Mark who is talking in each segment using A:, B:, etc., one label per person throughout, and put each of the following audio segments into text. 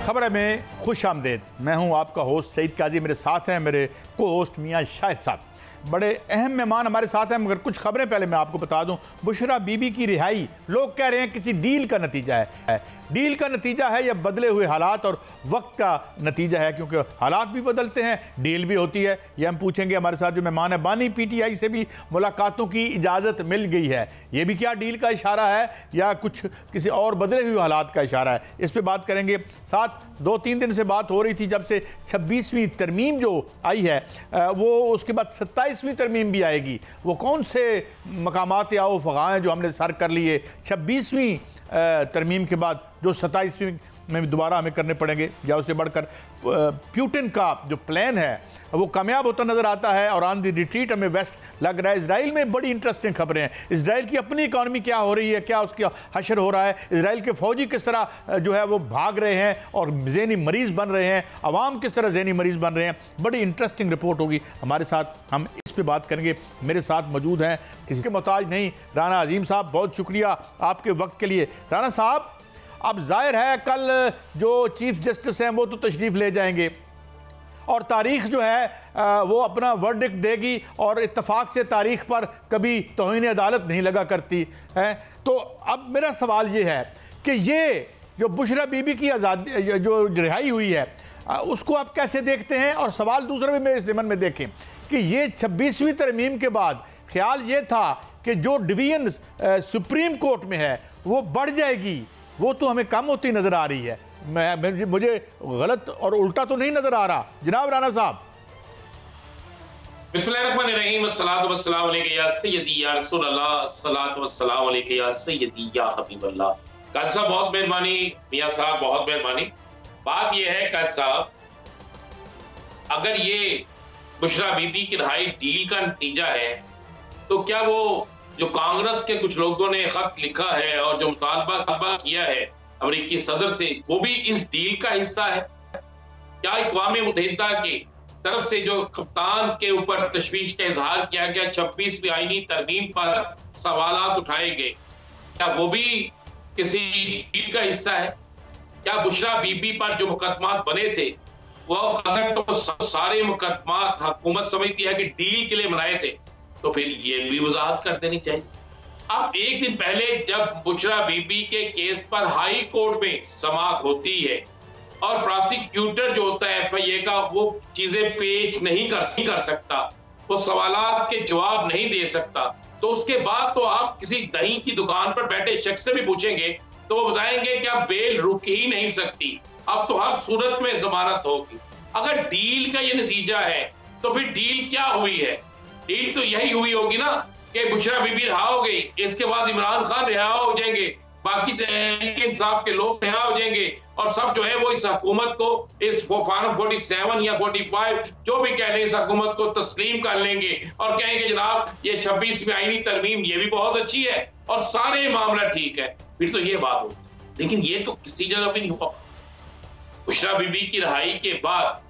A: खबर में खुश आमदेद। मैं हूं आपका होस्ट सईद काजी, मेरे साथ हैं मेरे को होस्ट मियां शाहिद साहब। बड़े अहम मेहमान हमारे साथ हैं, मगर कुछ खबरें पहले मैं आपको बता दूं। बुशरा बीबी की रिहाई लोग कह रहे हैं किसी डील का नतीजा है। डील का नतीजा है या बदले हुए हालात और वक्त का नतीजा है, क्योंकि हालात भी बदलते हैं, डील भी होती है। ये हम पूछेंगे। हमारे साथ जो मेहमान है, बानी पीटीआई से भी मुलाकातों की इजाज़त मिल गई है। ये भी क्या डील का इशारा है या कुछ किसी और बदले हुए हालात का इशारा है, इस पर बात करेंगे। साथ 2-3 दिन से बात हो रही थी, जब से 26वीं तरमीम जो आई है वो उसके बाद 27वीं तरमीम भी आएगी। वो कौन से मकामात या फ़गाह हैं जो हमने सर कर लिए 26वीं तरमीम के बाद, जो 27वीं में दोबारा हमें करने पड़ेंगे, या उससे बढ़कर प्यूटिन का जो प्लान है वो कामयाब होता नज़र आता है। और ऑन दी रिट्रीट हमें वेस्ट लग रहा है। इजराइल में बड़ी इंटरेस्टिंग खबरें हैं। इजराइल की अपनी इकॉनमी क्या हो रही है, क्या उसका हशर हो रहा है, इजराइल के फौजी किस तरह जो है वो भाग रहे हैं और ज़हनी मरीज़ बन रहे हैं, अवाम किस तरह ज़हनी मरीज़ बन रहे हैं। बड़ी इंटरेस्टिंग रिपोर्ट होगी हमारे साथ, हम इस पर बात करेंगे। मेरे साथ मौजूद हैं, किसी के मोहताज नहीं, राना अजीम साहब। बहुत शुक्रिया आपके वक्त के लिए। राना साहब, अब जाहिर है कल जो चीफ जस्टिस हैं वो तो तशरीफ़ ले जाएंगे और तारीख जो है वो अपना वर्डिक्ट देगी, और इत्तफाक से तारीख पर कभी तौहीन अदालत नहीं लगा करती है। तो अब मेरा सवाल ये है कि ये जो बुशरा बीबी की आज़ादी जो रिहाई हुई है उसको आप कैसे देखते हैं? और सवाल दूसरा भी मेरे ज़िम्मन में देखें कि ये 26वीं तरमीम के बाद ख्याल ये था कि जो डिवीजन सुप्रीम कोर्ट में है वो बढ़ जाएगी, वो तो हमें कम होती नज़र आ रही है। मुझे गलत और उल्टा तो नहीं नजर आ रहा जनाब राना साहब?
B: बिस्मिल्लाहिर्रहमानिर्रहीम, अस्सलातु वस्सलामु अलैका या सय्यदी या रसूल अल्लाह, अस्सलातु वस्सलामु अलैका या सय्यदी या हबीबल्लाह। काजी साहब बहुत मेहरबानी, मियां साहब बहुत मेहरबानी। बात यह है काजी साहब, अगर ये बुशरा बीबी की रिहाई डील का नतीजा है तो क्या वो जो कांग्रेस के कुछ लोगों ने खत लिखा है और जो मुतालबा किया है अमेरिकी सदर से, वो भी इस डील का हिस्सा है? क्या अक़वाम मुत्तहिदा की तरफ से जो कप्तान के ऊपर तशवीश का इजहार किया गया, 26वीं आईनी तरमीम पर सवालात उठाए गए, क्या वो भी किसी डील का हिस्सा है? क्या बुशरा बीबी पर जो मुकदमात बने थे वो अगर तो सारे मुकदमात हुकूमत समझती है कि डील के लिए बनाए थे, तो फिर ये भी वजाहत कर देनी चाहिए। अब एक दिन पहले जब बुशरा बीबी के केस पर हाई कोर्ट में समाअत होती है और प्रोसिक्यूटर जो होता है FIA का, वो चीजें पेश नहीं कर सकता, वो सवालात के जवाब नहीं दे सकता, तो उसके बाद तो आप किसी दही की दुकान पर बैठे शख्स से भी पूछेंगे तो वो बताएंगे कि अब बेल रुक ही नहीं सकती, अब तो हर सूरत में जमानत होगी। अगर डील का ये नतीजा है तो फिर डील क्या हुई है? डील तो यही हुई होगी ना कि बुशरा बीबी रिहा हो गई, इसके बाद इमरान खान रिहा हो जाएंगे, बाकी तहरीक इंसाफ के लोग रिहा हो जाएंगे, और सब जो है वो इस हुकूमत को, इस फॉर्म 47 या 45 जो भी कह रहे हैं, इस हुकूमत को तस्लीम कर लेंगे और कहेंगे जनाब ये 26वीं आईनी तरमीम ये भी बहुत अच्छी है और सारे मामला ठीक है। फिर तो ये बात हो, लेकिन ये तो किसी जगह भी नहीं हुआ। बुशरा बीबी की रिहाई के बाद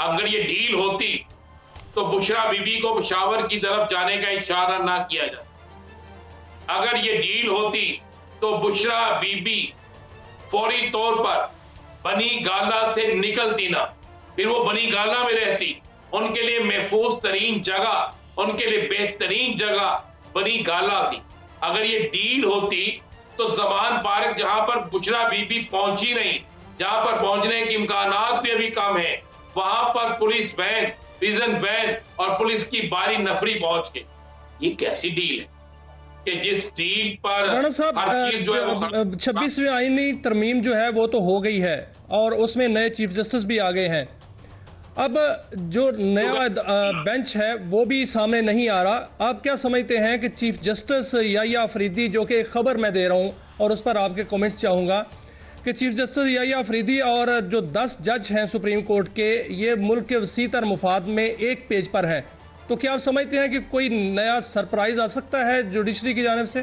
B: अगर ये डील होती तो बुशरा बीबी को पेशावर की तरफ जाने का इशारा ना किया जाता। अगर ये डील होती तो बुशरा बीबी फौरी तौर पर बनी गाला से निकलती ना, फिर वो बनी गाला में रहती। उनके लिए महफूज तरीन जगह, उनके लिए बेहतरीन जगह बनी गाला थी। अगर ये डील होती तो जमान पार्क, जहां पर बुशरा बीबी पहुंची नहीं, जहां पर पहुंचने के इम्कानात भी अभी कम है, वहां पर पुलिस वैन, प्रिजन वैन और पुलिस की बारी नफरी पहुंच गई। ये कैसी डील है कि जिस डील पर
C: राणा साहब 26वीं आईनी तरमीम जो है वो तो हो गई है और उसमें नए चीफ जस्टिस भी आ गए हैं। अब जो नया बेंच है वो भी सामने नहीं आ रहा। आप क्या समझते हैं कि चीफ जस्टिस याह्या अफरीदी, जो कि खबर मैं दे रहा हूं और उस पर आपके कमेंट्स चाहूँगा, कि चीफ जस्टिस याह्या अफरीदी और जो 10 जज हैं सुप्रीम कोर्ट के, ये मुल्क के वसीतर मुफाद में एक पेज पर है, तो क्या आप समझते हैं कि कोई नया सरप्राइज आ सकता है जुडिशरी की जानिब से?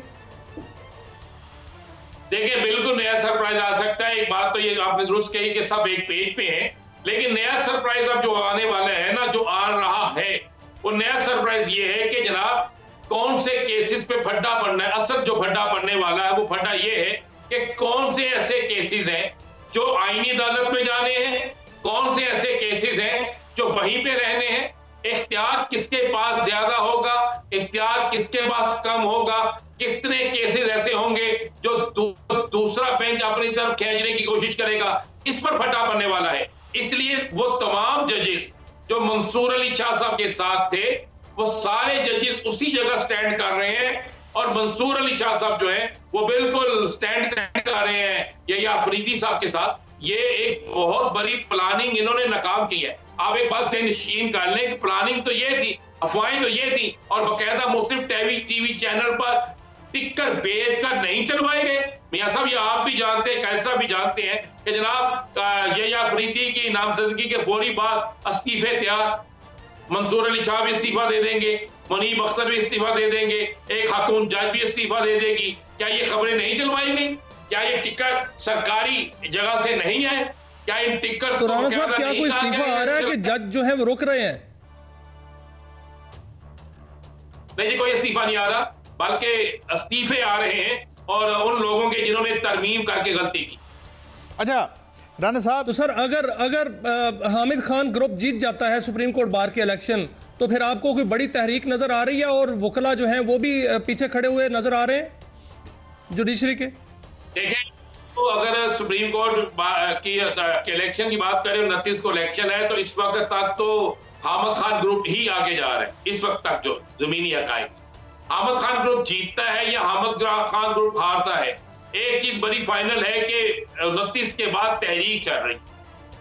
B: देखिए, बिल्कुल नया सरप्राइज आ सकता है। एक बात तो ये आपने दुरुस्त कही कि सब एक पेज पे हैं, लेकिन नया सरप्राइज अब जो आने वाला है ना, जो आ रहा है, वो नया सरप्राइज ये है कि जनाब कौन से केसेस पे फड्डा पड़ना है। असल जो फड्डा पड़ने वाला है वो फड्डा ये है कि कौन से ऐसे केसेस हैं जो आईनी अदालत में जाने हैं, कौन से ऐसे केसेस हैं जो वहीं पे रहने हैं, इख्तियार किसके पास ज्यादा होगा, इख्तियार किसके पास कम होगा, कितने केसेस ऐसे होंगे जो दूसरा बेंच अपनी तरफ खींचने की कोशिश करेगा, इस पर फटा पड़ने वाला है। इसलिए वो तमाम जजेस जो मंसूर अली शाह साहब के साथ थे, वो सारे जजेस उसी जगह स्टैंड कर रहे हैं और मंसूर अली शाह साहब जो है वो बिल्कुल स्टैंड कर रहे हैं या अफरीदी साहब के साथ। ये एक बहुत बड़ी प्लानिंग इन्होंने नाकाम की है। आप एक बात से निश्चित कर लें कि प्लानिंग तो ये थी, अफवाहें तो ये थी, और बाकायदा मुस्लिम टीवी चैनल पर टिक्कर बेच कर नहीं चलवाए गए। मियां साहब ये आप भी जानते हैं, कैसा भी जानते हैं कि जनाब ये अफरीदी की नामजदगी के फौरी बाद इस्तीफे तैयार, मंसूर अली शाह भी इस्तीफा दे देंगे, मुनीब अख्तर भी इस्तीफा दे देंगे, एक खातून जज भी इस्तीफा दे देगी। क्या ये खबरें नहीं चलवाई गई? क्या ये टिक्कर सरकारी जगह से नहीं है? क्या इन टिक्कर
C: तो राणा साहब क्या कोई इस्तीफा आ रहा है कि जज जो है वो रुक रहे हैं?
B: नहीं जी, कोई इस्तीफा नहीं आ रहा, बल्कि इस्तीफे आ रहे हैं और उन लोगों के जिन्होंने तरमीम करके गलती की।
A: अच्छा राणा साहब,
C: तो सर अगर हामिद खान ग्रुप जीत जाता है सुप्रीम कोर्ट बार के इलेक्शन, तो फिर आपको कोई बड़ी तहरीक नजर आ रही है और वकला जो हैं वो भी पीछे खड़े हुए नजर आ रहे हैं जुडिशरी के?
B: देखें, तो अगर सुप्रीम कोर्ट की इलेक्शन की बात करें, 29 को इलेक्शन है, तो इस वक्त तक तो हामिद खान ग्रुप ही आगे जा रहा है। इस वक्त तक जो जमीनी हकायक, हामिद खान ग्रुप जीतता है या हामिद खान ग्रुप हारता है, एक चीज बड़ी फाइनल है कि 29 के बाद तहरीक चल रही,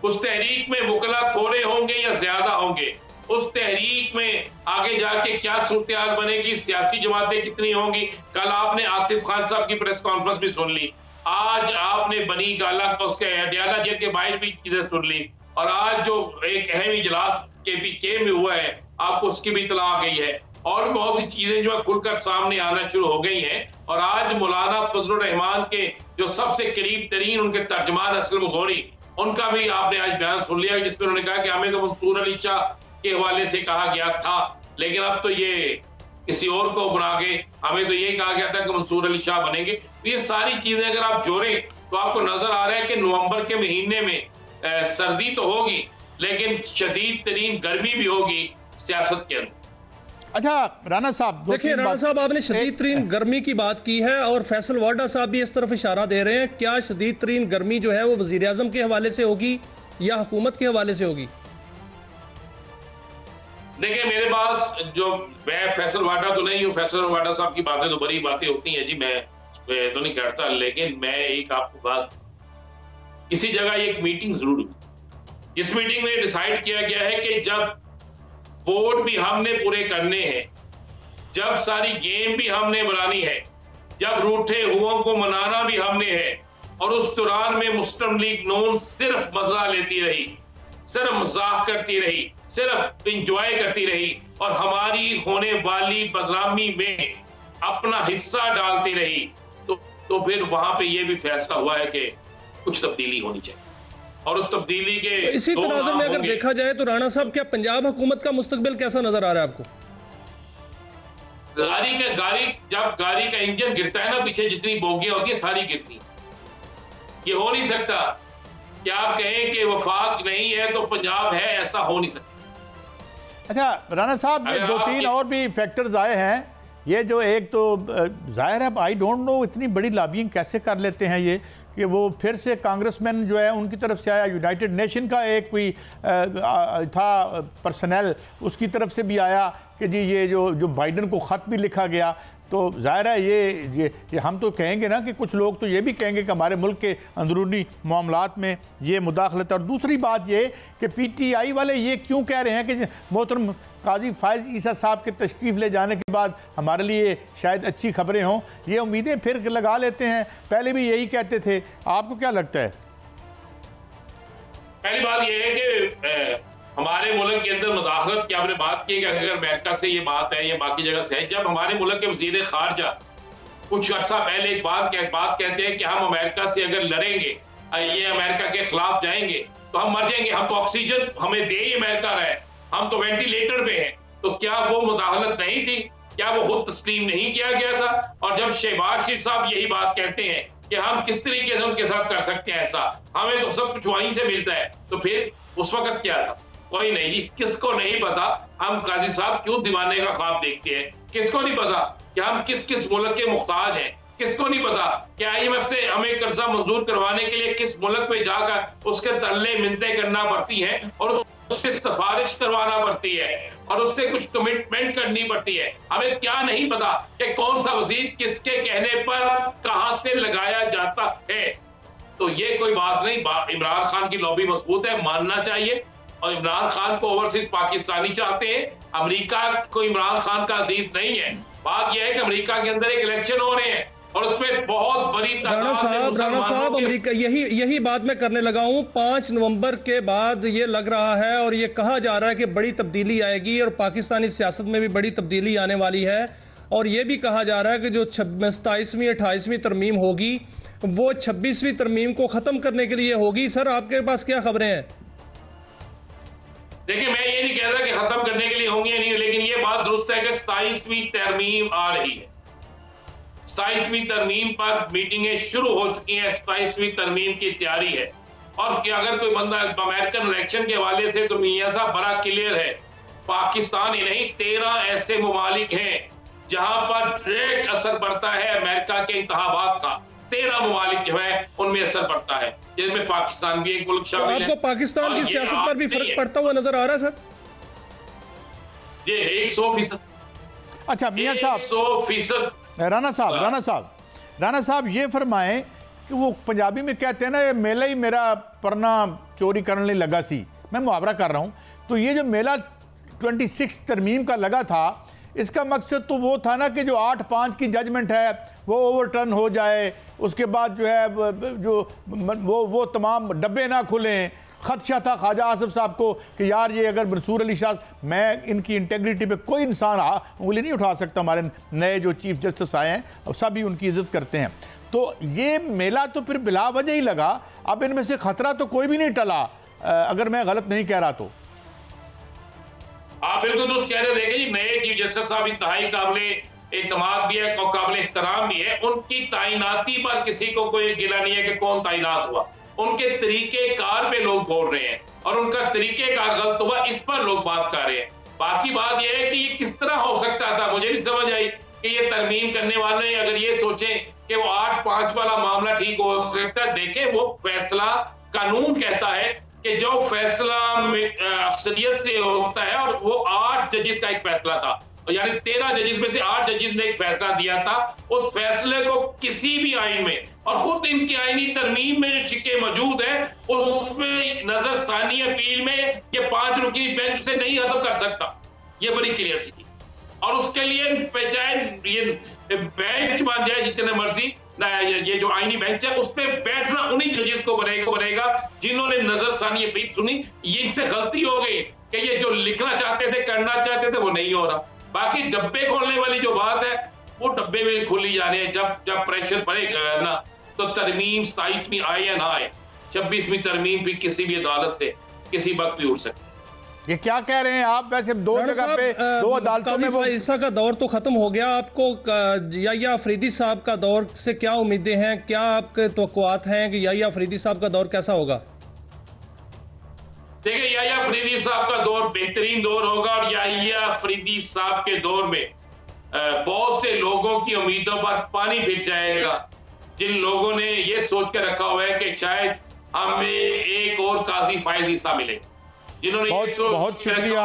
B: उस तहरीक में वकला थोड़े होंगे या ज्यादा होंगे, उस तहरीक में आगे जाके क्या सूरत-ए-हाल बनेगी, सियासी जमातें कितनी होंगी। कल आपने आसिफ खान साहब की प्रेस कॉन्फ्रेंस भी सुन ली, आज आपने बनी गाला उसके अडियाला जेल के बाहर भी चीजें सुन ली, और आज जो एक अहम इजलास KPK में हुआ है आपको उसकी भी इतला आ गई है, और बहुत सी चीजें जो है खुलकर सामने आना शुरू हो गई हैं। और आज मौलाना फजलुर रहमान के जो सबसे करीब तरीन उनके तर्जमान असलम गौरी, उनका भी आपने आज बयान सुन लिया जिसमें उन्होंने कहा कि हमें तो मंसूर अली शाह के हवाले से कहा गया था, लेकिन अब तो ये किसी और को बना के हमें तो ये कहा गया था कि मंसूर अली शाह बनेंगे। तो ये सारी चीजें अगर आप जोड़ें तो आपको नजर आ रहा है कि नवंबर के महीने में सर्दी तो होगी, लेकिन शदीद तरीन गर्मी भी होगी सियासत के अंदर।
A: अच्छा राणा साहब,
C: देखिए राणा साहब, आपने शदीद तरीन गर्मी की बात की है और फैसल वाडा साहब भी इस तरफ इशारा दे रहे हैं। क्या शदीद तरीन गर्मी जो है वो वजीर आजम के हवाले से होगी या हुकूमत के हवाले से होगी?
B: देखिए, मेरे पास जो, मैं फैसल वाडा तो नहीं हूँ, फैसल वाडा साहब की बातें तो बड़ी बातें होती हैं जी, मैं तो नहीं करता, लेकिन मैं एक आपको बात, किसी जगह एक मीटिंग जरूर हुई, जिस मीटिंग में डिसाइड किया गया है कि जब वोट भी हमने पूरे करने हैं, जब सारी गेम भी हमने बनानी है, जब रूठे हुओं को मनाना भी हमने है, और उस दौरान में मुस्लिम लीग नून सिर्फ मजा लेती रही, सिर्फ मजाक करती रही, सिर्फ इंजॉय करती रही, और हमारी होने वाली बदनामी में अपना हिस्सा डालती रही, तो फिर वहां पे ये भी फैसला हुआ है कि कुछ तब्दीली होनी चाहिए, और उस तब्दीली के
C: इसी तनाजुर में अगर देखा जाए तो राणा साहब, क्या पंजाब हुकूमत का मुस्तकबिल कैसा नजर आ रहा है आपको?
B: जब गाड़ी का इंजन गिरता है ना, पीछे जितनी बोगियां होती है सारी गिरती, ये हो नहीं सकता कि आप कहें कि वफाक नहीं है तो पंजाब है, ऐसा हो नहीं सकता।
A: अच्छा राणा साहब, ये 2-3 और भी फैक्टर्स आए हैं। ये जो एक तो जाहिर है, आई डोंट नो इतनी बड़ी लॉबिंग कैसे कर लेते हैं ये, कि वो फिर से कांग्रेसमैन जो है उनकी तरफ से आया, यूनाइटेड नेशन का एक कोई था पर्सनल, उसकी तरफ से भी आया कि जी ये जो बाइडन को ख़त भी लिखा गया। तो जाहिर है ये हम तो कहेंगे ना कि कुछ लोग तो ये भी कहेंगे कि हमारे मुल्क के अंदरूनी मामलात में ये मुदाखलत है। और दूसरी बात ये कि PTI वाले ये क्यों कह रहे हैं कि मोहतरम काजी फायज़ ईसा साहब के तशरीफ़ ले जाने के बाद हमारे लिए शायद अच्छी खबरें हों, ये उम्मीदें फिर लगा लेते हैं। पहले भी यही कहते थे, आपको क्या लगता है?
B: पहली बात यह है कि हमारे मुल्क के अंदर मुदाखलत की आपने बात की कि अगर अमेरिका से ये बात है या बाकी जगह से है, जब हमारे मुल्क के वज़ीर ख़ारजा कुछ अर्सा पहले एक बात कहते हैं कि हम अमेरिका से अगर लड़ेंगे, ये अमेरिका के खिलाफ जाएंगे तो हम मर जाएंगे, हम तो ऑक्सीजन हमें दे ही अमेरिका रहा है, हम तो वेंटिलेटर पे हैं। तो क्या वो मुदाखलत नहीं थी? क्या वो खुद तस्लीम नहीं किया गया था? और जब शहबाज शरीफ साहब यही बात कहते हैं कि हम किस तरीके से उनके साथ कर सकते हैं ऐसा, हमें तो सब कुछ वहीं से मिलता है। तो फिर उस वक्त क्या था? कोई नहीं, किसको नहीं पता हम काजी साहब क्यों दीवाने का ख्वाब देखते हैं, किसको नहीं पता कि हम किस किस मुल्क के मुख्ताज हैं, किसको नहीं पता कि IMF से हमें कर्जा मंजूर करवाने के लिए किस मुल्क में जाकर उसके तल्ले मिन्नतें करना पड़ती हैं और उससे सिफारिश करवाना पड़ती है और उससे कुछ कमिटमेंट करनी पड़ती है। हमें क्या नहीं पता कि कौन सा वजीर किसके कहने पर कहां से लगाया जाता है। तो ये कोई बात नहीं, इमरान खान की लॉबी मजबूत है, मानना चाहिए। और इमरान खान को ओवरसीज पाकिस्तानी चाहते हैं, अमेरिका को इमरान खान का अजीज नहीं है। बात यह है कि अमेरिका के अंदर एक इलेक्शन हो रहे हैं और उसमें बहुत बड़ी
C: राणा साहब अमेरिका यही बात मैं करने लगा हूं। 5 नवंबर के बाद ये लग रहा है और ये कहा जा रहा है कि बड़ी तब्दीली आएगी और पाकिस्तानी सियासत में भी बड़ी तब्दीली आने वाली है। और ये भी कहा जा रहा है कि जो 27वीं 28वीं तरमीम होगी वो 26वीं तरमीम को खत्म करने के लिए होगी। सर आपके पास क्या खबरें हैं?
B: देखिए, मैं ये नहीं कह रहा कि खत्म करने के लिए होंगी या नहीं, लेकिन ये बात दुरुस्त है कि 27वीं तरमीम आ रही है। 27वीं तरमीम पर मीटिंगें शुरू हो चुकी हैं, 27वीं तरमीम की तैयारी है। और कि अगर कोई बंदा अमेरिकन इलेक्शन के हवाले से तो मियां साहब बड़ा क्लियर है, पाकिस्तान ही नहीं 13 ऐसे ममालिक हैं जहां पर डायरेक्ट असर पड़ता है अमेरिका के इंतखाबात का। 13 ममालिक जो है उनमें असर पड़ता है, जिसमें पाकिस्तान भी एक मुल्क शामिल है।
C: आपको पाकिस्तान की सियासत पर भी फर्क पड़ता हुआ नजर आ रहा है सर?
B: जी 100%।
A: अच्छा मियां साहब,
B: 100%।
A: राणा साहब ये फरमाएं कि वो पंजाबी में कहते हैं ना, ये मेला ही मेरा परना चोरी करने लगा सी, मैं मुहावरा कर रहा हूँ। तो ये जो मेला 26 तरमीम का लगा था, इसका मकसद तो वो था ना कि जो 8-5 की जजमेंट है वो ओवरटर्न हो जाए, उसके बाद जो है जो वो तमाम डब्बे ना खुलें। खदशा था ख्वाजा आसिफ साहब को कि यार ये अगर मंसूर अली शाह, मैं इनकी इंटेग्रिटी पे कोई इंसान उंगली नहीं उठा सकता, हमारे नए जो चीफ जस्टिस आए हैं और सभी उनकी इज्जत करते हैं। तो ये मेला तो फिर बिला वजह ही लगा। अब इनमें से खतरा तो कोई भी नहीं टला, अगर मैं गलत नहीं कह रहा तो।
B: आप बिल्कुल दुरुस्त कह रहे, देखें जी, नए चीफ जस्टिस साहब इंतहाई काबिले एतमाद भी है और काबिल एहतराम भी है। उनकी तैनाती पर किसी को कोई गिला नहीं है कि कौन तैनात हुआ, उनके तरीके कार पे लोग बोल रहे हैं और उनका तरीके कार गलत हुआ, इस पर लोग बात कर रहे हैं। बाकी बात यह है कि ये किस तरह हो सकता था, मुझे नहीं समझ आई कि ये तरमीम करने वाले अगर ये सोचें कि वो 8-5 वाला मामला ठीक हो सकता है। देखें, वो फैसला कानून कहता है कि जो फैसला अक्सरियत से होता है, और वो 8 जजेस का एक फैसला था, यानी 13 जजेस में से 8 जजेस ने एक फैसला दिया था। उस फैसले को किसी भी आइन में, और खुद इनकी आईनी तरमीम में जो शिक्के मौजूद है, उसमें नजर सानी अपील में ये 5 रुकनी बेंच से नहीं खत्म कर सकता। ये बड़ी क्लियर सी थी। और उसके लिए चाहे ये बेंच बन जाए जितने मर्जी, ये जो आईनी बेंच है उस पर बैठना उन्हीं जजेस को बनेगा जिन्होंने नजर सानी अपील सुनी। ये इनसे गलती हो गई कि ये जो लिखना चाहते थे, करना चाहते थे, वो नहीं हो रहा। बाकी डब्बे खोलने वाली जो बात है, वो डब्बे में खुली जा रही है। जब प्रेशर पड़ेगा ना, तो तरमीम 27वीं आए या ना आए, 26वीं तरमीम भी किसी भी अदालत से किसी वक्त भी उठ सकती है।
A: ये क्या कह रहे हैं आप? वैसे 2 जगह पे 2 अदालतों में वो
C: ईसा का दौर तो खत्म हो गया। आपको याहिया अफरीदी साहब का दौर से क्या उम्मीदें हैं? क्या आपके तवक्कुआत हैं कि याहिया अफरीदी साहब का दौर कैसा होगा?
B: देखिए, याहिया अफरीदी साहब का दौर बेहतरीन दौर होगा और याहिया अफरीदी साहब के दौर में बहुत से लोगों की उम्मीदों पर पानी फिर जाएगा, जिन लोगों ने ये सोच कर रखा हुआ है कि शायद हमें एक और काजी फायद हिस्सा मिले, जिन्होंने
A: बहुत शुक्रिया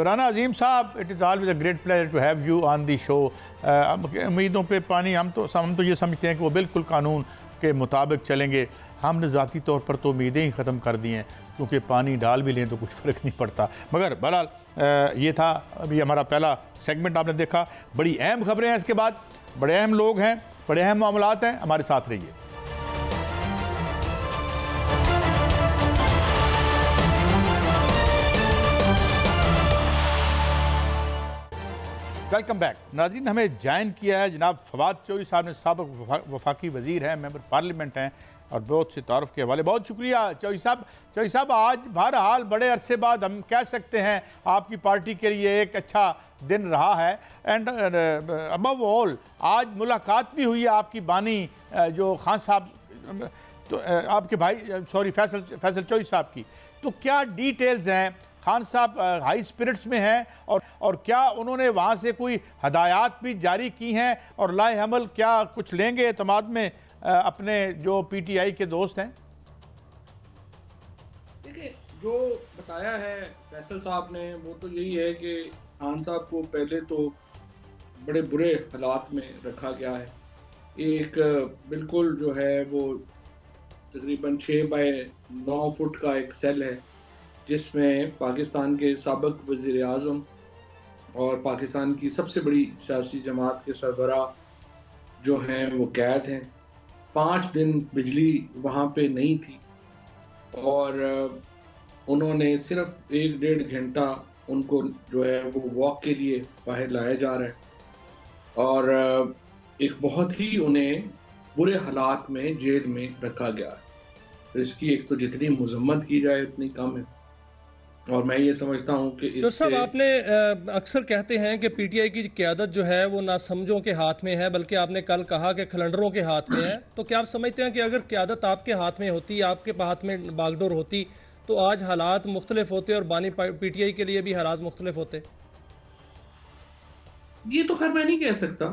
A: राना अजीम साहब। It is always a great pleasure to have you on the show. उम्मीदों पे पानी, हम तो ये समझते हैं कि वो बिल्कुल कानून के मुताबिक चलेंगे। हमने ज़ाती तौर पर तो उम्मीदें ही ख़त्म कर दी हैं, क्योंकि पानी डाल भी लें तो कुछ फ़र्क नहीं पड़ता। मगर बहरहाल ये था अभी हमारा पहला सेगमेंट, आपने देखा। बड़ी अहम खबरें हैं, इसके बाद बड़े अहम लोग हैं, बड़े अहम मामलात हैं। हमारे साथ रहिए। वेलकम बैक नाज़रीन। हमें ज्वाइन किया है जनाब फवाद चौधरी साहब ने, साबिक़ वफाकी वज़ीर हैं, मेंबर पार्लियामेंट हैं, और बहुत से तारुफ के हवाले। बहुत शुक्रिया चौधरी साहब। चौधरी साहब, आज बहरहाल बड़े अरसे बाद हम कह सकते हैं आपकी पार्टी के लिए एक अच्छा दिन रहा है। एंड अबव ऑल आज मुलाकात भी हुई है आपकी बानी जो खान साहब, तो आपके भाई फैसल चौधरी साहब की। तो क्या डिटेल्स हैं? खान साहब हाई स्पिरिट्स में हैं और क्या उन्होंने वहाँ से कोई हदायत भी जारी की हैं और लाए अमल क्या कुछ लेंगे एतमाद में अपने जो पीटीआई के दोस्त हैं?
D: देखिए, जो बताया है फैसल साहब ने वो तो यही है कि खान साहब को पहले तो बड़े बुरे हालात में रखा गया है। एक बिल्कुल जो है वो तकरीबन 6 बाय 9 फुट का एक सेल है जिसमें पाकिस्तान के साबिक वज़ीर आज़म और पाकिस्तान की सबसे बड़ी सियासी जमात के सरबराह जो हैं वो कैद हैं। 5 दिन बिजली वहाँ पे नहीं थी और उन्होंने सिर्फ 1-1.5 घंटा उनको जो है वो वॉक के लिए बाहर लाया जा रहा है और एक बहुत ही उन्हें बुरे हालात में जेल में रखा गया है। इसकी एक तो जितनी मजम्मत की जाए उतनी कम है और मैं ये समझता हूँ कि
C: तो सब आपने अक्सर कहते हैं कि पीटीआई की क़यादत जो है वो ना समझों के हाथ में है, बल्कि आपने कल कहा कि खलंडरों के हाथ में है। तो क्या आप समझते हैं कि अगर क़यादत आपके हाथ में होती, आपके हाथ में बागडोर होती, तो आज हालात मुख्तलिफ होते और बानी पीटीआई के लिए भी हालात मुख्तलिफ होते?
D: ये तो खैर मैं नहीं कह सकता,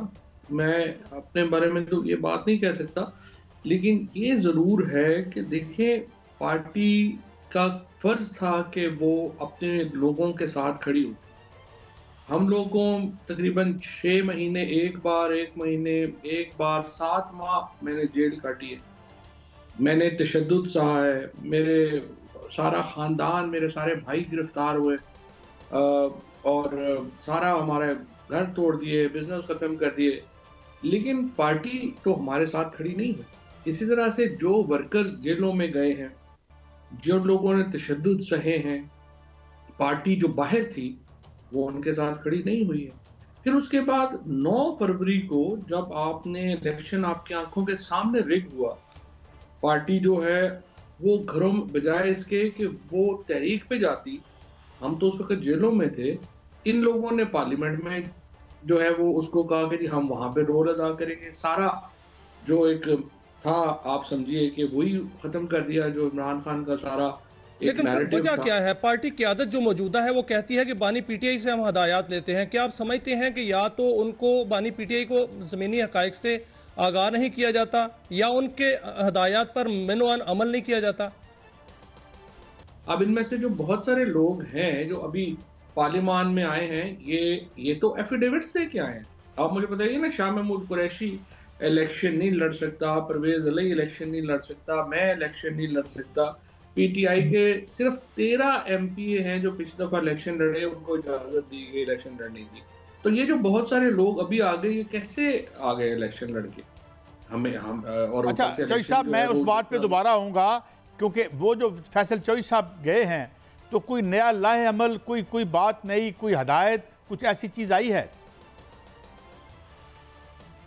D: मैं अपने बारे में तो ये बात नहीं कह सकता, लेकिन ये ज़रूर है कि देखें, पार्टी का फर्ज था कि वो अपने लोगों के साथ खड़ी हो। हम लोगों तकरीबन 6 महीने एक बार 7 माह मैंने जेल काटी है, मैंने तशद्दुद सहा है, मेरे सारा ख़ानदान, मेरे सारे भाई गिरफ्तार हुए और सारा हमारे घर तोड़ दिए, बिजनेस ख़त्म कर दिए, लेकिन पार्टी तो हमारे साथ खड़ी नहीं है। इसी तरह से जो वर्कर्स जेलों में गए हैं, जो लोगों ने तशद्दुद सहे हैं, पार्टी जो बाहर थी वो उनके साथ खड़ी नहीं हुई है। फिर उसके बाद 9 फरवरी को जब आपने इलेक्शन आपकी आंखों के सामने रिग हुआ, पार्टी जो है वो घरों बजाय इसके कि वो तहरीक पे जाती, हम तो उस वक्त जेलों में थे, इन लोगों ने पार्लियामेंट में जो है वो उसको कहा कि जी हम वहाँ पे रोल अदा करेंगे। सारा जो एक था, आप समझिए कि वही ख़त्म कर दिया जो इमरान खान का सारा एक
C: लेकिन सर वजह क्या है? पार्टी की आदत जो मौजूदा है वो कहती है कि बानी पीटीआई से हम हदायत लेते हैं। क्या आप समझते हैं कि या तो उनको बानी पीटीआई को ज़मीनी हक़ाइक़ से आगाह नहीं किया जाता या उनके हदायत पर मिनवान अमल नहीं किया जाता?
D: अब इनमें से जो बहुत सारे लोग हैं जो अभी पार्लियामान में आए हैं, ये तो एफिडेविट्स दे के आए हैं। आप मुझे बताइए ना, शाह महमूद कुरैशी इलेक्शन नहीं लड़ सकता, परवेज अलई इलेक्शन नहीं लड़ सकता, मैं इलेक्शन नहीं लड़ सकता। पीटीआई के सिर्फ 13 एमपीए हैं जो पिछली दफा इलेक्शन लड़े, उनको इजाजत दी गई इलेक्शन लड़ने की। तो ये जो बहुत सारे लोग अभी आ गए, ये कैसे आ गए इलेक्शन लड़के? हम और
A: अच्छा चौधरी साहब, मैं उस बात पे दोबारा आऊँगा, क्योंकि वो जो फैसल चौधरी साहब गए हैं तो कोई नया लाहे अमल, कोई बात नई, कोई हदायत, कुछ ऐसी चीज़ आई है?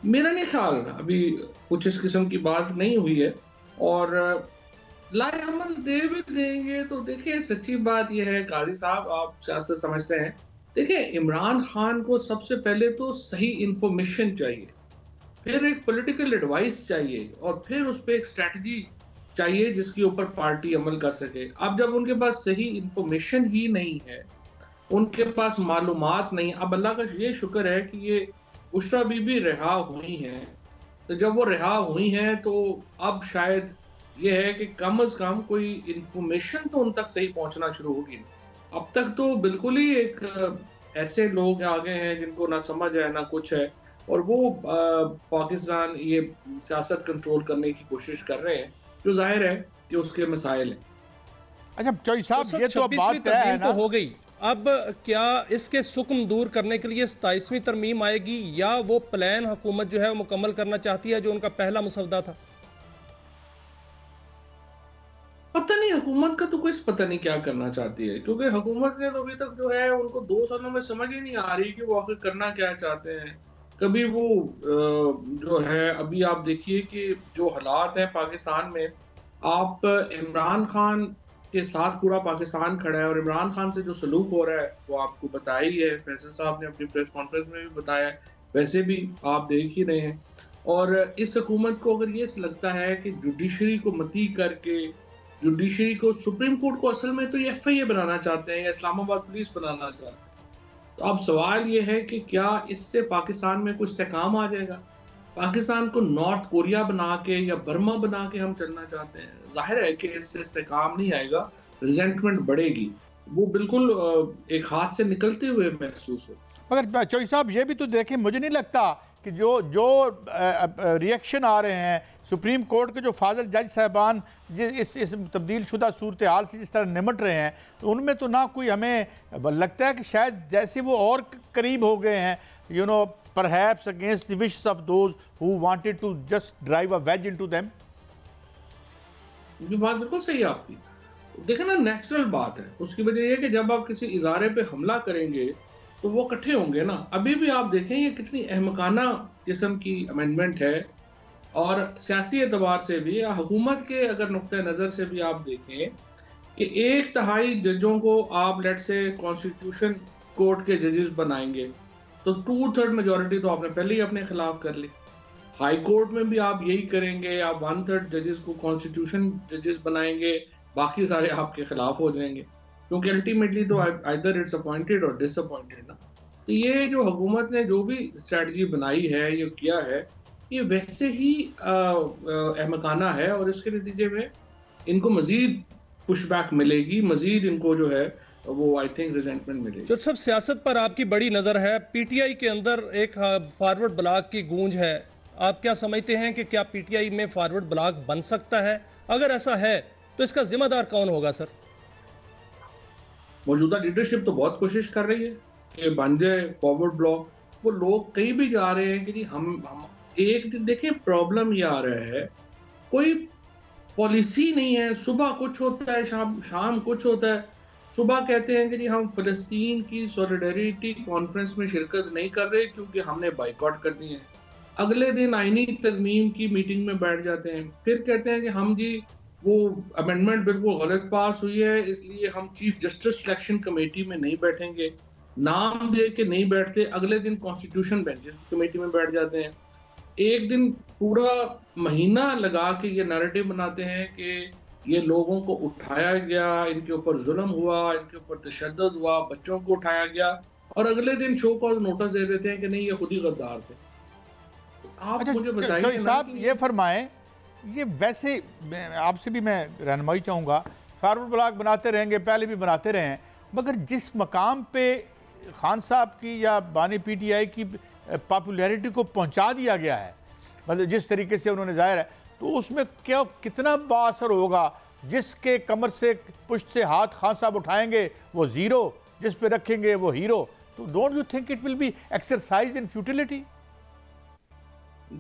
D: मेरा नहीं ख्याल अभी कुछ इस किस्म की बात नहीं हुई है और लाए अमल दे भी देंगे तो देखिए, सच्ची बात यह है काजी साहब, आप सियासत समझते हैं। देखिए, इमरान खान को सबसे पहले तो सही इंफॉर्मेशन चाहिए, फिर एक पॉलिटिकल एडवाइस चाहिए और फिर उस पर एक स्ट्रैटेजी चाहिए जिसके ऊपर पार्टी अमल कर सके। अब जब उनके पास सही इंफॉर्मेशन ही नहीं है, उनके पास मालूमात नहीं, अब अल्लाह का ये शुक्र है कि ये बुशरा बीबी रिहा हुई हैं, तो जब वो रिहा हुई हैं तो अब शायद ये है कि कम से कम कोई इंफॉर्मेशन तो उन तक सही पहुंचना शुरू होगी। अब तक तो बिल्कुल ही एक ऐसे लोग आ गए हैं जिनको ना समझ है ना कुछ है, और वो पाकिस्तान ये सियासत कंट्रोल करने की कोशिश कर रहे हैं, जो जाहिर है कि उसके मसाइल हैं।
A: अच्छा चौधरी साहब, ये तो बात है ना,
C: तो हो गई। अब क्या इसके सुक्म दूर करने के लिए 27वीं तरमीम आएगी या वो प्लान हुकूमत जो है वो मुकम्मल करना चाहती है जो उनका पहला मुसवदा था?
D: पता नहीं, हुकूमत का तो कुछ पता नहीं क्या करना चाहती है, क्योंकि हुकूमत ने तो अभी तक जो है उनको 2 सालों में समझ ही नहीं आ रही कि वो आखिर करना क्या चाहते हैं। कभी वो जो है, अभी आप देखिए कि जो हालात हैं पाकिस्तान में, आप इमरान खान के साथ पूरा पाकिस्तान खड़ा है और इमरान खान से जो सलूक हो रहा है वो आपको बताया ही है, फैसल साहब ने अपनी प्रेस कॉन्फ्रेंस में भी बताया है, वैसे भी आप देख ही रहे हैं। और इस हुकूमत को अगर ये लगता है कि जुडिशरी को मती करके, जुडिशरी को, सुप्रीम कोर्ट को असल में तो ये FIA बनाना चाहते हैं या इस्लामाबाद पुलिस बनाना चाहते हैं, तो अब सवाल ये है कि क्या इससे पाकिस्तान में कुछ इस्तेकाम आ जाएगा? पाकिस्तान को नॉर्थ कोरिया बना के या बर्मा बना के हम चलना चाहते हैं, जाहिर है कि इससे इस्तेकाम नहीं आएगा, रिजेंटमेंट बढ़ेगी, वो बिल्कुल एक हाथ से निकलते हुए महसूस हो।
A: मगर चौधरी साहब ये भी तो देखें, मुझे नहीं लगता कि जो रिएक्शन आ रहे हैं सुप्रीम कोर्ट के जो फाजिल जज साहबान इस तब्दील शुदा सूरत हाल से जिस तरह निमट रहे हैं, तो उनमें तो ना कोई हमें लगता है कि शायद जैसे वो और करीब हो गए हैं, you know, perhaps against the wishes of those who wanted to just drive a wedge into them?
D: ये बात बिल्कुल सही है आपकी। देखो ना, नेचुरल बात है। उसकी वजह ये है कि जब आप किसी इदारे पे हमला करेंगे तो वो इकट्ठे होंगे ना। अभी भी आप देखें ये कितनी अहमकाना किस्म की अमेंडमेंट है, और सियासी एतबार से भी या हुकूमत के अगर नुक्ते नज़र से भी आप देखें कि 1/3 जजों को आप लेट से कॉन्स्टिट्यूशन कोर्ट के जजेस बनाएंगे तो 2/3 मेजॉरिटी तो आपने पहले ही अपने खिलाफ कर ली। हाई कोर्ट में भी आप यही करेंगे, आप 1/3 जजेस को कॉन्स्टिट्यूशन जजेस बनाएंगे, बाकी सारे आपके खिलाफ हो जाएंगे, क्योंकि अल्टीमेटली तो आइदर इट्स अपॉइंटेड और डिसअपॉइंटेड ना। तो ये जो हुकूमत ने जो भी स्ट्रेटजी बनाई है, ये किया है, ये वैसे ही अहमकाना है, और इसके नतीजे में इनको मजीद पुशबैक मिलेगी, मजीद इनको जो है वो आई थिंक रिजेंटमेंट मिलेगी।
C: जो सब सियासत पर आपकी बड़ी नज़र है, PTI के अंदर एक फॉरवर्ड ब्लॉक की गूंज है, आप क्या समझते हैं कि क्या PTI में फॉरवर्ड ब्लॉक बन सकता है? अगर ऐसा है तो इसका जिम्मेदार कौन होगा सर?
D: मौजूदा लीडरशिप तो बहुत कोशिश कर रही है कि बन जाए फॉरवर्ड ब्लॉक। वो लोग कहीं भी जा रहे हैं कि जी हम एक दिन देखिए, प्रॉब्लम ये आ रहा है, कोई पॉलिसी नहीं है। सुबह कुछ होता है, शाम कुछ होता है। सुबह कहते हैं कि जी हम फ़लस्तीन की सॉलिडरिटी कॉन्फ्रेंस में शिरकत नहीं कर रहे क्योंकि हमने बाइकआउट करनी है। अगले दिन आईनी तरमीम की मीटिंग में बैठ जाते हैं, फिर कहते हैं कि हम जी वो अमेंडमेंट बिल्कुल गलत पास हुई है, इसलिए हम चीफ जस्टिस सिलेक्शन कमेटी में नहीं बैठेंगे। नाम दे के नहीं बैठते, अगले दिन कॉन्स्टिट्यूशन बेंचेस कमेटी में बैठ जाते हैं। एक दिन पूरा महीना लगा के ये नैरेटिव बनाते हैं कि ये लोगों को उठाया गया, इनके ऊपर जुल्म हुआ, इनके ऊपर तशद्दुद हुआ, बच्चों को उठाया गया, और अगले दिन शो कॉज नोटिस दे देते हैं कि नहीं ये खुद ही गद्दार थे। आप मुझे बताइए
A: साहब, ये फरमाएं, ये वैसे आपसे भी मैं रहनुमाई चाहूँगा, फॉरवर्ड ब्लॉक बनाते रहेंगे, पहले भी बनाते रहे हैं, मगर जिस मकाम पे खान साहब की या बानी PTI की पॉपुलैरिटी को पहुँचा दिया गया है, मतलब जिस तरीके से उन्होंने जाहिर है, तो उसमें क्या कितना बाअसर होगा? जिसके कमर से पुश्त से हाथ खान साहब उठाएंगे वो ज़ीरो, जिस पे रखेंगे वो हीरो। तो don't you think it will be exercise in futility?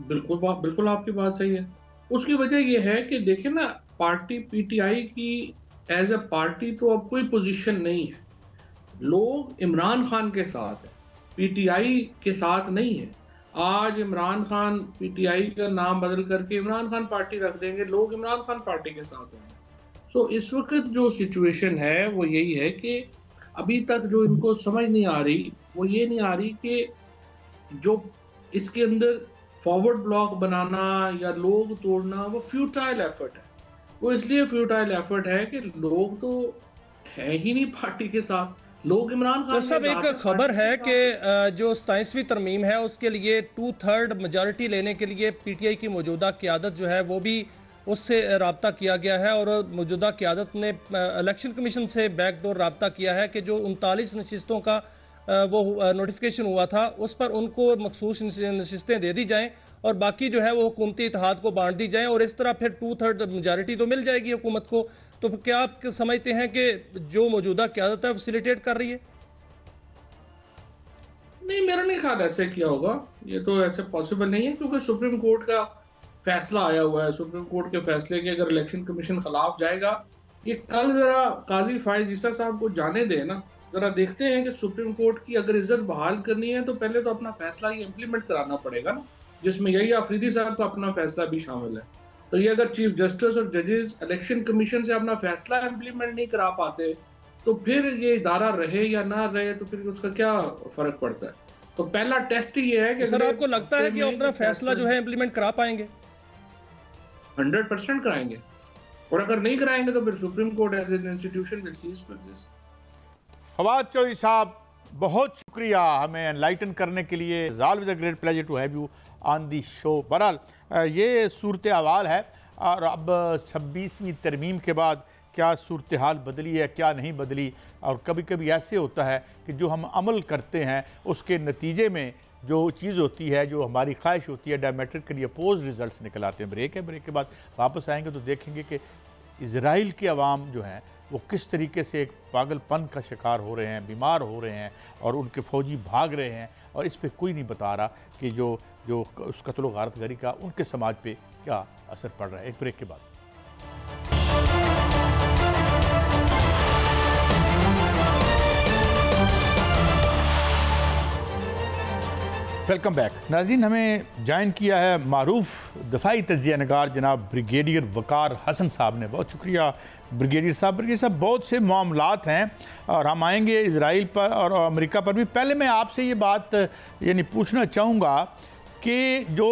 D: बिल्कुल आपकी बात सही है। उसकी वजह यह है कि देखें ना, पार्टी PTI की एज ए पार्टी तो अब कोई पोजीशन नहीं है। लोग इमरान खान के साथ है, PTI के साथ नहीं है। आज इमरान खान PTI का नाम बदल करके इमरान खान पार्टी रख देंगे, लोग इमरान खान पार्टी के साथ होंगे। सो इस वक्त जो सिचुएशन है वो यही है कि अभी तक जो इनको समझ नहीं आ रही, वो ये नहीं आ रही कि जो इसके अंदर फॉरवर्ड ब्लॉक बनाना या लोग तोड़ना वो फ्यूटाइल एफर्ट है। वो इसलिए फ्यूटाइल एफर्ट है कि लोग तो है ही नहीं पार्टी के साथ, लोग इमरान खान।
C: तो सब एक खबर है कि जो 27वीं तरमीम है उसके लिए 2/3 मेजॉरिटी लेने के लिए PTI की मौजूदा क़यादत जो है वो भी उससे रब्ता किया गया है, और मौजूदा क़यादत ने इलेक्शन कमीशन से बैकडोर रब्ता किया है कि जो 39 नशिस्तों का वो नोटिफिकेशन हुआ था उस पर उनको मखसूस नशिस्तें दे दी जाएँ और बाकी जो है वो हुकूमती इत्तेहाद को बांट दी जाएँ, और इस तरह फिर 2/3 मेजॉरिटी तो मिल जाएगी हुकूमत को। तो क्या आप समझते हैं कि जो मौजूदा क़यादत है फैसिलिटेट कर रही है?
D: नहीं, मेरा नहीं ख्याल ऐसे किया होगा, ये तो ऐसे पॉसिबल नहीं है, क्योंकि सुप्रीम कोर्ट का फैसला आया हुआ है। सुप्रीम कोर्ट के फैसले के अगर इलेक्शन कमीशन खिलाफ जाएगा, ये कल जरा काजी फायज ईसा साहब को जाने दे ना, जरा देखते हैं कि सुप्रीम कोर्ट की अगर इज्जत बहाल करनी है तो पहले तो अपना फैसला ये इम्प्लीमेंट कराना पड़ेगा ना, जिसमें यही आफरीदी साहब का अपना फैसला भी शामिल है। तो ये अगर चीफ जस्टिस और जजेस इलेक्शन कमीशन से अपना फैसला इम्प्लीमेंट नहीं करा पाते तो फिर ये इदारा रहे या ना रहे तो फिर उसका क्या फर्क पड़ता है। तो पहला टेस्ट ही है कि
C: सर आपको लगता है कि अपना फैसला जो है इम्प्लीमेंट करा पाएंगे?
D: 100% कराएंगे, और अगर नहीं कराएंगे तो फिर Supreme Court as an institution will cease to exist.
A: Fawad Chaudhry साहब बहुत शुक्रिया हमें एनलाइटन करने के लिए। Always a great pleasure to have you on the show. बहरहाल ये सूरत हाल है, और अब 26वीं तरमीम के बाद क्या सूरत हाल बदली है क्या नहीं बदली। और कभी कभी ऐसे होता है कि जो हम अमल करते हैं उसके नतीजे में जो चीज़ होती है, जो हमारी ख्वाहिश होती है, डायमेट्रिकली अपोज रिजल्ट्स निकल आते हैं। ब्रेक है, ब्रेक के बाद वापस आएंगे तो देखेंगे कि इजराइल के अवाम जो हैं वो किस तरीके से एक पागलपन का शिकार हो रहे हैं, बीमार हो रहे हैं, और उनके फ़ौजी भाग रहे हैं, और इस पर कोई नहीं बता रहा कि जो उस कत्ल गारतगरी का उनके समाज पे क्या असर पड़ रहा है। एक ब्रेक के बाद वेलकम बैक। नाज़रीन, हमें ज्वाइन किया है मारूफ दफाई तजिया नगार जनाब ब्रिगेडियर वकार हसन साहब ने। बहुत शुक्रिया ब्रिगेडियर साहब। ब्रिगेडियर साहब, बहुत से मामलात हैं और हम आएंगे इजराइल पर और अमेरिका पर भी। पहले मैं आपसे ये बात यानी पूछना चाहूँगा कि जो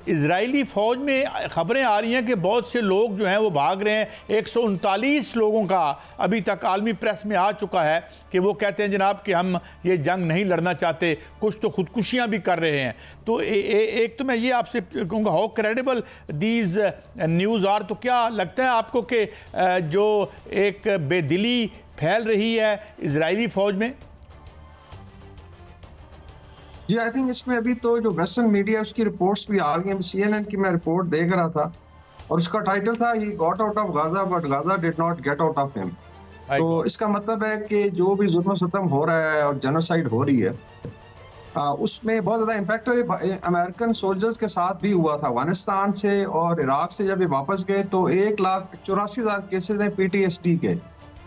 A: इजरायली फ़ौज में ख़बरें आ रही हैं कि बहुत से लोग जो हैं वो भाग रहे हैं। 139 लोगों का अभी तक आलमी प्रेस में आ चुका है कि वो कहते हैं जनाब कि हम ये जंग नहीं लड़ना चाहते, कुछ तो खुदकुशियाँ भी कर रहे हैं। तो एक तो मैं ये आपसे कहूँगा, how credible these news are. तो क्या लगता है आपको कि जो एक बेदिली फैल रही है इजरायली फ़ौज में?
E: जी, आई थिंक इसमें अभी तो जो वेस्टर्न मीडिया उसकी रिपोर्ट्स भी आ गई हैं। CNN की मैं रिपोर्ट देख रहा था और उसका टाइटल था he got out of Gaza but Gaza did not get out of him. तो इसका मतलब है कि जो भी जुल्म सितम हो रहा है और जेनोसाइड हो रही है उसमें बहुत ज़्यादा इम्पैक्ट अमेरिकन सोल्जर्स के साथ भी हुआ था। अफगानिस्तान से और इराक से जब ये वापस गए तो 1,84,000 केसेज हैं PTSD के,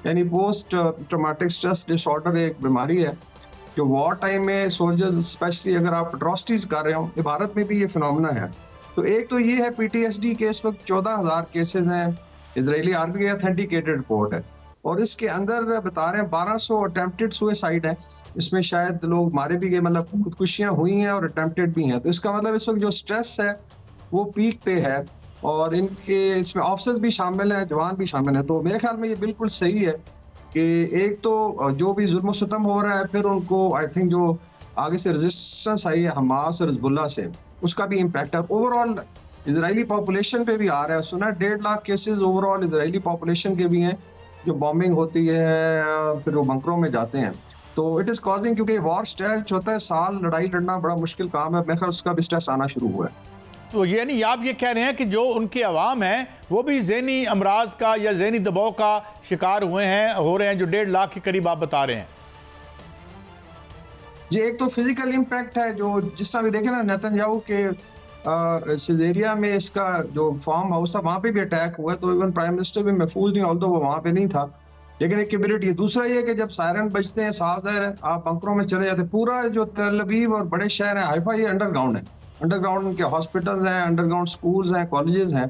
E: यानी पोस्ट ट्रॉमेटिक स्ट्रेस डिसऑर्डर एक बीमारी है जो वॉर टाइम में सोल्जर्स, स्पेशली अगर आप अट्रॉसिटीज कर रहे हो, भारत में भी ये फिनोमेना है। तो एक तो ये है PTSD के इस वक्त 14,000 केसेज हैं। इजरायली आर्मी की ऑथेंटिकेटेड रिपोर्ट है और इसके अंदर बता रहे हैं 1200 अटेम्प्टेड सुसाइड है। इसमें शायद लोग मारे भी गए, मतलब खुदकुशियां हुई हैं और अटेम्प्टेड भी हैं। तो इसका मतलब इस वक्त जो स्ट्रेस है वो पीक पे है और इनके इसमें ऑफिसर्स भी शामिल हैं, जवान भी शामिल हैं। तो मेरे ख्याल में ये बिल्कुल सही है कि एक तो जो भी जुल्म सितम हो रहा है, फिर उनको आई थिंक जो आगे से रेजिस्टेंस आई है हमास और हिजबुल्लाह से, उसका भी इम्पैक्ट है। ओवरऑल इजरायली पॉपुलेशन पे भी आ रहा है। सुना 1.5 lakh cases overall Israeli population के भी हैं जो बॉम्बिंग होती है, फिर वो बंकरों में जाते हैं। तो इट इज़ कॉजिंग, क्योंकि वॉर स्ट्रेच होता है, साल लड़ाई लड़ना बड़ा मुश्किल काम है। मेरे ख्याल उसका भी स्ट्रेस आना शुरू हुआ है।
A: तो यानी आप ये कह रहे हैं कि जो उनके अवाम हैं वो भी ज़हनी अमराज का या ज़हनी दबाव का शिकार हो रहे हैं, जो 1.5 लाख के करीब आप बता रहे हैं?
E: जी, एक तो फिजिकल इम्पैक्ट है, जो जिस तरह भी देखे ना नेतन्याहू के सिजेरिया में इसका जो फार्म हाउस था वहाँ पे भी अटैक हुआ, तो इवन प्राइम मिनिस्टर भी महफूज नहीं, ऑल्दो वो वहाँ पे नहीं था, लेकिन एक कैबिनेट। ये दूसरा ये कि जब सायरन बजते हैं, साफ ज़ाहिर है आप बंकरों में चले जाते। पूरा जो तेल अवीव और बड़े शहर हैं हाइफा, ये अंडरग्राउंड है। अंडरग्राउंड उनके हॉस्पिटल्स हैं, अंडरग्राउंड स्कूल्स हैं, कॉलेजेस हैं।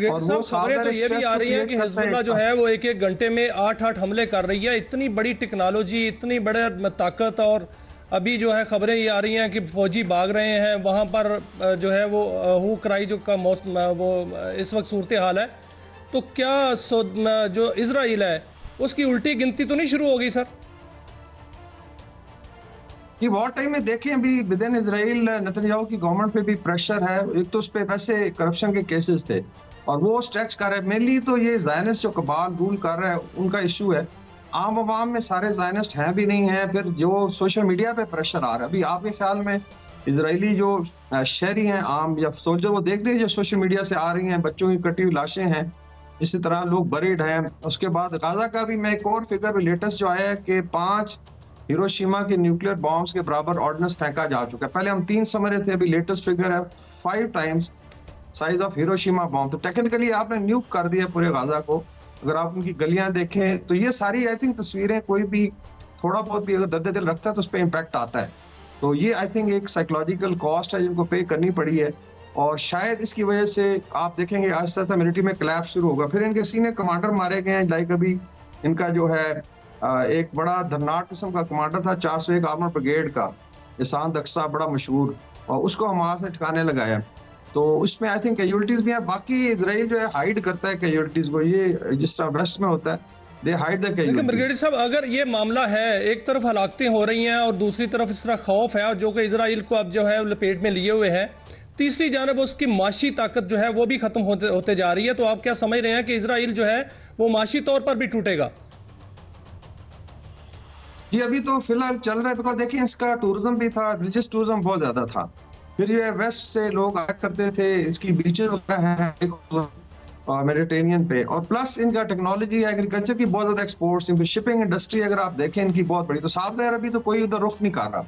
C: और वो खबरें तो ये भी आ रही हैं कि हिजबुल्लाह जो है वो एक घंटे में 8 हमले कर रही है। इतनी बड़ी टेक्नोलॉजी, इतनी बड़े ताकत, और अभी जो है खबरें ये आ रही हैं कि फौजी भाग रहे हैं वहाँ पर जो है वो हू कराई जो का मौसम वो इस वक्त सूरत हाल है। तो क्या जो इजराइल है उसकी उल्टी गिनती तो नहीं शुरू हो गई सर?
E: ये वॉर टाइम में देखें, अभी विद इन इजराइल नेतन्याहू की गवर्नमेंट पे भी प्रेशर है। एक तो उस पे वैसे करप्शन के केसेस थे और वो स्ट्रेच कर रहे हैं। मेनली तो ये ज़ायनिस्ट जो कबाल रूल कर रहा है उनका इशू है। आम आवाम में सारे ज़ायनिस्ट हैं भी नहीं हैं, फिर जो सोशल मीडिया पे प्रेशर आ रहा है। अभी आपके ख्याल में इजरायली जो शहरी हैं आम या सोल्जर, वो देख रहे हैं जो सोशल मीडिया से आ रही हैं, बच्चों की कटी हुई लाशें हैं, इसी तरह लोग बरीड हैं। उसके बाद गाजा का भी मैं एक और फिगर लेटेस्ट जो आया है कि 5 हिरोशिमा के न्यूक्लियर बॉम्ब्स के बराबर ऑर्डिनेंस फेंका जा चुका है। पहले हम 3 समझ रहे थे, अभी लेटेस्ट फिगर है 5 times size of Hiroshima bomb. तो टेक्निकली आपने न्यूक कर दिया पूरे गाजा को। अगर आप उनकी गलियां देखें तो ये सारी आई थिंक तस्वीरें, कोई भी थोड़ा बहुत भी अगर दर्द दिल रखता है तो उस पर इम्पैक्ट आता है। तो ये आई थिंक एक साइकोलॉजिकल कॉस्ट है जिनको पे करनी पड़ी है। और शायद इसकी वजह से आप देखेंगे आहिस्ता आहिस्ता मिलिट्री में क्लैप्स शुरू होगा। फिर इनके सीनियर कमांडर मारे गए हैं, लाइक अभी इनका जो है एक बड़ा धरनाट किस्म का कमांडर था 401 आर्मर ब्रिगेड का, इसान दक्सा, बड़ा मशहूर, और उसको हमास ने ठिकाने लगाया। तो उसमें आई थिंक कैजुअलिटीज भी है। बाकी इजराइल जो है हाइड करता है कैजुअलिटीज को, ये जिस तरह वेस्ट में होता है, दे हाइड द कैजुअलिटीज।
C: ब्रिगेडियर साहब, अगर ये मामला है, एक तरफ हलाकतें हो रही हैं और दूसरी तरफ इस तरह खौफ है, और जो कि इजराइल को अब जो है लपेट में लिए हुए है, तीसरी जानब उसकी माशी ताकत जो है वो भी खत्म होते जा रही है, तो आप क्या समझ रहे हैं कि इजराइल जो है वो माशी तौर पर भी टूटेगा?
E: जी अभी तो फिलहाल चल रहा है, बिकॉज देखिए इसका टूरिज्म भी था, रिलीजियस टूरिज्म बहुत ज्यादा था। फिर ये वेस्ट से लोग आया करते थे, इसकी बीचेस हैं मेडिटेरेनियन पे, और प्लस इनका टेक्नोलॉजी, एग्रीकल्चर की बहुत ज्यादा एक्सपोर्ट्स, इनकी शिपिंग इंडस्ट्री अगर आप देखें इनकी बहुत बड़ी। तो साफ ज़ाहिर अभी तो कोई उधर रुख नहीं कर रहा।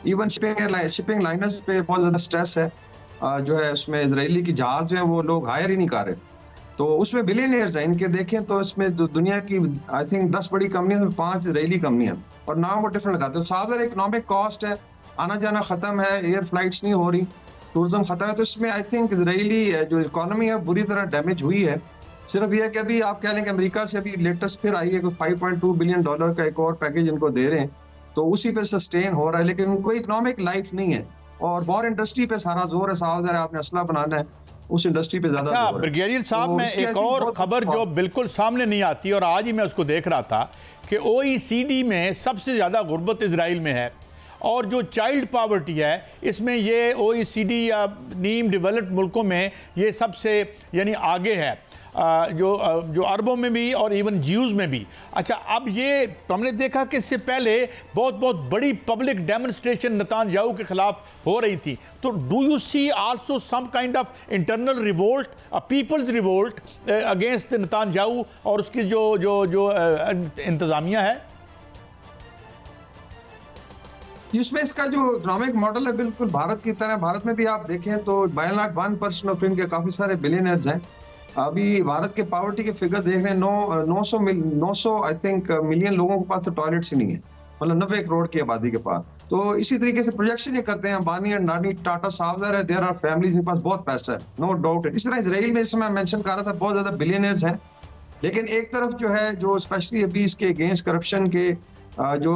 E: इवन शिपिंग लाइनर्स पे बहुत ज्यादा स्ट्रेस है, जो है उसमें इजरायली की जहाज जो है वो लोग हायर ही नहीं कर रहे। तो उसमें बिलियनियर्स हैं इनके, देखें तो इसमें दुनिया की आई थिंक 10 बड़ी कंपनियां में 5 इजरायली कंपनियां, और नाम वो डिफरेंट लगाते हैं। साफ ज़ाहिर इकोनॉमिक कॉस्ट है, आना जाना खत्म है, एयर फ्लाइट्स नहीं हो रही, टूरिज्म खत्म है। तो इसमें आई थिंक इजरायली जो इकोनॉमी है बुरी तरह डैमेज हुई है। सिर्फ ये है कि अभी आप कह लें कि अमेरिका से अभी लेटेस्ट फिर आई है कोई $5.2 बिलियन का एक और पैकेज इनको दे रहे हैं, तो उसी पे सस्टेन हो रहा है, लेकिन कोई इकोनॉमिक लाइफ नहीं है। और वॉर इंडस्ट्री पे सारा जोर है, साफ ज़ाहिर आपने असला बनाना है, उस इंडस्ट्री पे ज्यादा जोर है।
A: ब्रिगेडियर साहब, मैं एक और खबर जो बिल्कुल सामने नहीं आती, और आज ही मैं उसको देख रहा था कि OECD में सबसे ज्यादा गुर्बत इजराइल में है, और जो चाइल्ड पावर्टी है इसमें ये OECD या नीम डेवलप्ड मुल्कों में ये सबसे यानी आगे है, जो अरबों में भी और इवन ज्यूज़ में भी। अच्छा, अब ये हमने देखा कि इससे पहले बहुत बड़ी पब्लिक डेमोन्स्ट्रेशन नेतान्याहू के खिलाफ हो रही थी। तो do you see also some kind of internal revolt, people's revolt against Netanyahu और उसकी जो इंतज़ामिया है?
E: जिसमें इसका जो इकोनॉमिक मॉडल है बिल्कुल भारत की तरह। भारत में भी आप देखें तो 1% ऑफ इनके काफी सारे बिलियनर्स हैं। अभी भारत के पॉवर्टी के फिगर देख रहे हैं, 900 आई थिंक मिलियन लोगों के पास तो टॉयलेट्स ही नहीं है, मतलब 90 करोड़ की आबादी के पास। तो इसी तरीके से प्रोजेक्शन ये करते हैं अंबानी, अडानी, टाटा, सावधान है, देयर आर फैमिलीज जिनके पास बहुत पैसा है, नो डाउट। इस तरह इसराइल में, इसमें मेंशन कर रहा था, बहुत ज्यादा बिलियनर्स हैं। लेकिन एक तरफ जो है, जो स्पेशली अभी इसके अगेंस्ट करप्शन के जो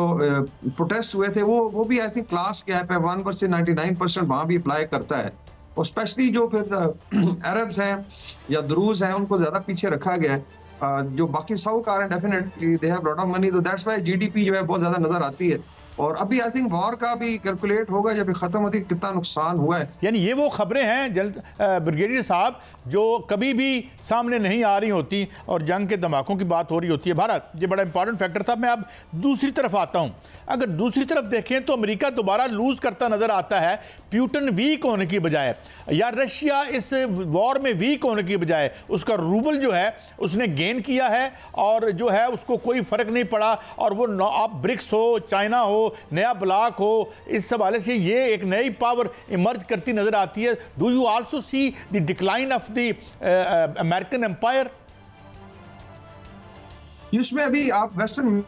E: प्रोटेस्ट हुए थे, वो भी आई थिंक क्लास गैप है, 1 से 99% वहाँ भी अप्लाई करता है। और स्पेशली जो फिर अरब्स हैं या द्रूज हैं, उनको ज्यादा पीछे रखा गया है। जो बाकी साहूकार हैं definitely they have lot of money, तो दैट्स व्हाई GDP जो है बहुत ज्यादा नजर आती है। और अभी आई थिंक वॉर का भी कैलकुलेट होगा जब खत्म होती है कितना नुकसान हुआ है।
A: यानी ये वो खबरें हैं ब्रिगेडियर साहब जो कभी भी सामने नहीं आ रही होती, और जंग के धमाकों की बात हो रही होती है। भारत ये बड़ा इंपॉर्टेंट फैक्टर था। मैं अब दूसरी तरफ आता हूँ। अगर दूसरी तरफ देखें तो अमेरिका दोबारा लूज करता नजर आता है, प्यूटन वीक होने की बजाय, या रशिया इस वॉर में वीक होने की बजाय उसका रूबल जो है उसने गेन किया है, और जो है उसको कोई फर्क नहीं पड़ा। और वो आप ब्रिक्स हो, चाइना हो, नया ब्लॉक हो, इस हवाले से ये एक नई पावर इमर्ज करती नजर आती है। Do you also see the decline of the American empire?
E: इसमें अभी आप वेस्टर्न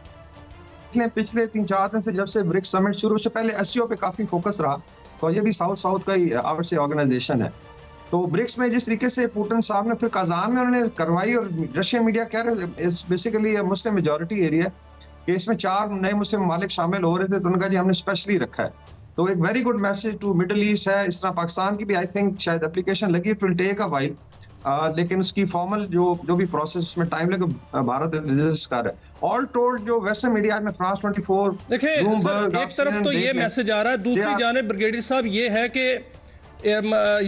E: ने पिछले 3-4 दिन से, जब से ब्रिक्स समिट शुरू, से पहले SCO पे काफी फोकस रहा, तो ये भी साउथ का ही आउट से ऑर्गेनाइजेशन है। तो ब्रिक्स में जिस तरीके से पुतिन साहब ने फिर काजान में उन्होंने करवाई, और रशियन मीडिया कह रहे बेसिकली मुस्लिम मेजॉरिटी एरिया कि इसमें 4 नए मुस्लिम ममालिक शामिल हो रहे थे, तो उनका जी हमने स्पेशली रखा है। तो एक very good message to Middle East है। इस तरह पाकिस्तान की भी आई थिंक शायद एप्लीकेशन लगी, it will take a while, लेकिन उसकी फॉर्मल जो भी प्रोसेस उसमें टाइम लगे, भारत रजिस्ट कर रहा है। ऑल टोल्ड जो वेस्टर्न मीडिया में फ्रांस 24,
C: देखिए एक तरफ तो ये मैसेज आ रहा है, दूसरी जानिब ब्रिगेडियर साहब ये है कि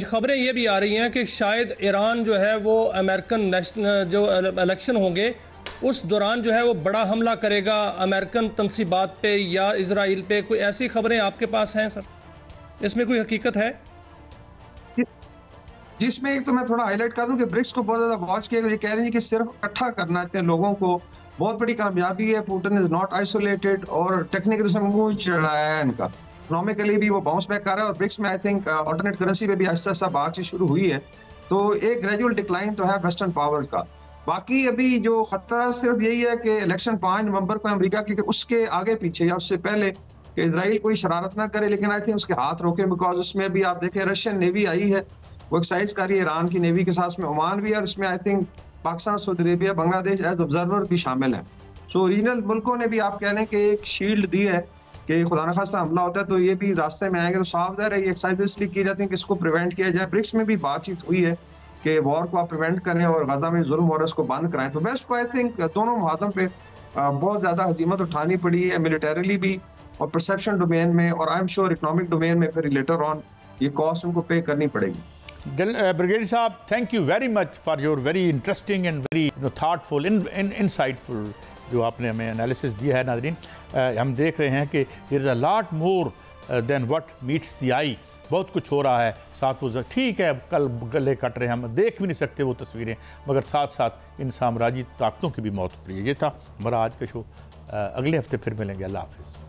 C: खबरें ये भी आ रही हैं कि शायद ईरान जो है वो अमेरिकन जो इलेक्शन होंगे उस दौरान जो है वो बड़ा हमला करेगा अमेरिकन तंसीबात पे या इजराइल पे। कोई ऐसी खबरें आपके पास हैं सर? इसमें कोई हकीकत है?
E: जिसमें एक तो मैं थोड़ा हाईलाइट कर दूं कि ब्रिक्स को बहुत ज्यादा वॉच किया, ये कह रहे हैं कि सिर्फ इकट्ठा करना है लोगों को, बहुत बड़ी कामयाबी है। पुतिन इज नॉट आइसोलेटेड, और टेक्निकल मुंह चढ़ाया है इनका, इकोनॉमिकली भी वो बाउंस बैक कर रहा है। और ब्रिक्स में आई थिंक ऑल्टरनेट करेंसी पे भी आहिस्ता आहिस्ता बातचीत शुरू हुई है, तो एक ग्रेजुअल डिक्लाइन तो है वेस्टर्न पावर का। बाकी अभी जो खतरा सिर्फ यही है कि इलेक्शन 5 नवंबर को अमेरिका के, उसके आगे पीछे या उससे पहले कि इजराइल कोई शरारत ना करे, लेकिन आई थिंक उसके हाथ रोके, बिकॉज उसमें भी आप देखें रशियन नेवी आई है, वो एक्सरसाइज कर रही है ईरान की नेवी के साथ, उसमें ओमान भी है और इसमें I think Pakistan, Saudi Arabia, Bangladesh as observer भी शामिल है। सो रीजनल मुल्कों ने भी आप कह रहे हैं कि एक शील्ड दी है कि खुदा न खास्ता हमला होता है तो ये भी रास्ते में आएंगे, तो साफ ज़ाहिर है ये एक्सरसाइज इसलिए की जाती है कि इसको प्रिवेंट किया जाए। ब्रिक्स में भी बातचीत हुई है कि वॉर को आप प्रिवेंट करें और गजा में जुल्म और उसको बंद कराएं। तो वेस्ट को आई थिंक दोनों मुहादम पे बहुत ज़्यादा हजीमत उठानी पड़ी है, मिलिटरीली भी और परसेप्शन डोमेन में, और I am sure economic domain में फिर लेटर ऑन ये कॉस्ट उनको पे करनी पड़ेगी।
A: ब्रिगेडियर साहब, thank you very much for your very interesting and very thoughtful insightful जो आपने हमें एनालिसिस दिया है। नाज़रीन, हम देख रहे हैं कि there is a lot more than what meets the eye. बहुत कुछ हो रहा है साथ वो, ठीक है कल गले कट रहे हैं, हम देख भी नहीं सकते वो तस्वीरें, मगर साथ साथ इन साम्राज्यी ताकतों की भी मौत हो रही है। ये था हमारा आज का शो। अगले हफ्ते फिर मिलेंगे। अल्लाह हाफ़िज़।